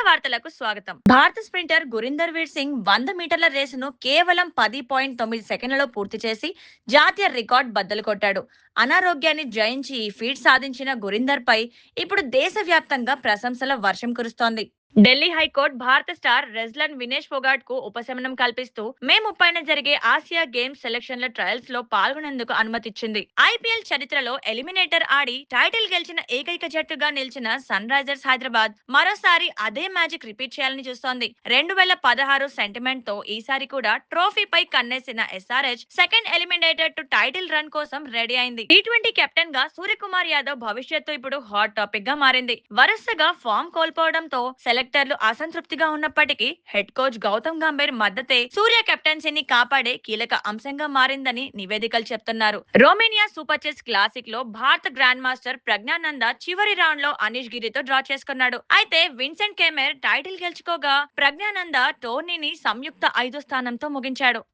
వార్తలకు స్వాగతం. భారత స్ప్రింటర్ గురీందర్ వీర్ సింగ్ 100 మీటర్ల రేసును కేవలం 10.9 సెకండ్లలో పూర్తి చేసి జాతీయ రికార్డ్ బద్దలు కొట్టాడు. అనారోగ్యాన్ని జయించి ఈ ఫీట్ సాధించిన గురీందర్ పై ఇప్పుడు దేశవ్యాప్తంగా ప్రశంసల వర్షం కురుస్తోంది. ఢిల్లీ హైకోర్టు భారత స్టార్ రెజ్లర్ వినేష్ ఫోగాట్ కు ఉపశమనం కల్పిస్తూ మే 30న జరిగే ఆసియా గేమ్స్ సెలక్షన్ల ట్రయల్స్ లో పాల్గొనేందుకు అనుమతిచ్చింది. ఐపీఎల్ చరిత్రలో ఎలిమినేటర్ ఆడి టైటిల్ గెలిచిన ఏకైక జట్టుగా నిలిచిన సన్ రైజర్స్ హైదరాబాద్ మరోసారి అదే మ్యాజిక్ రిపీట్ చేయాలని చూస్తోంది. 2016 సెంటిమెంట్ తో ఈసారి కూడా ట్రోఫీపై కన్నేసిన SRH second eliminator to title run కోసం రెడీ అయింది. టీ20 కెప్టెన్ గా సూర్యకుమార్ యాదవ్ భవిష్యత్తు ఇప్పుడు హాట్ టాపిక్ గా మారింది. వరుసగా ఫామ్ కోల్పోవడంతో సెలెక్టర్లు అసంతృప్తిగా ఉన్నప్పటికీ హెడ్ కోచ్ గౌతమ్ గంభీర్ మద్దతే సూర్య కెప్టెన్సీని కాపాడే కీలక అంశంగా మారిందని నివేదికలు చెప్తున్నారు. రోమేనియా సూపర్ చెస్ క్లాసిక్ లో భారత గ్రాండ్ మాస్టర్ ప్రజ్ఞానంద చివరి రౌండ్ లో అనీష్ గిరితో డ్రా చేసుకున్నాడు. అయితే విన్సెంట్ కెమెర్ టైటిల్ గెలుచుకోగా ప్రజ్ఞానంద టోర్నీని సంయుక్త 5 స్థానంతో ముగించాడు.